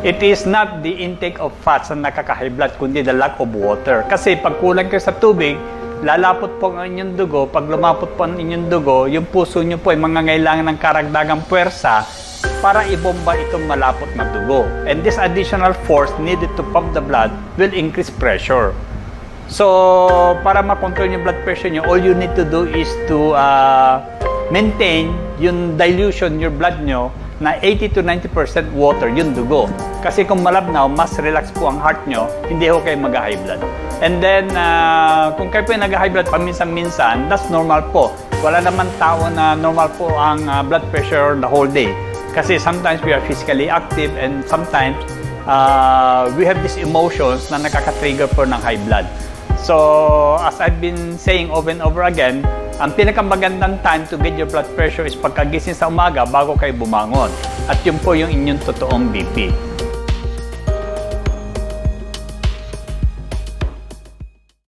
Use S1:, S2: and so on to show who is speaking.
S1: It is not the intake of fats na nakaka-high blood, kundi the lack of water. Kasi pag kulang kayo sa tubig, lalapot po ang inyong dugo. Pag lumapot po ang inyong dugo, yung puso nyo po ay mangangailangan ng karagdagang puwersa para ibomba itong malapot na dugo. And this additional force needed to pump the blood will increase pressure. So, para makontrol yung blood pressure nyo, all you need to do is to maintain yung dilution, your blood nyo, na 80 to 90% water, yung dugo. Kasi kung malabnaw, mas relax po ang heart nyo, hindi ho kayo mag-high blood. And then, kung kayo po yung nag-high blood paminsan-minsan, that's normal po. Wala naman tao na normal po ang blood pressure the whole day. Kasi sometimes we are physically active and sometimes we have these emotions na nakaka-trigger po ng high blood. So, as I've been saying over and over again, ang pinakamagandang time to get your blood pressure is pagkagising sa umaga bago kayo bumangon. At yun po yung inyong totoong BP.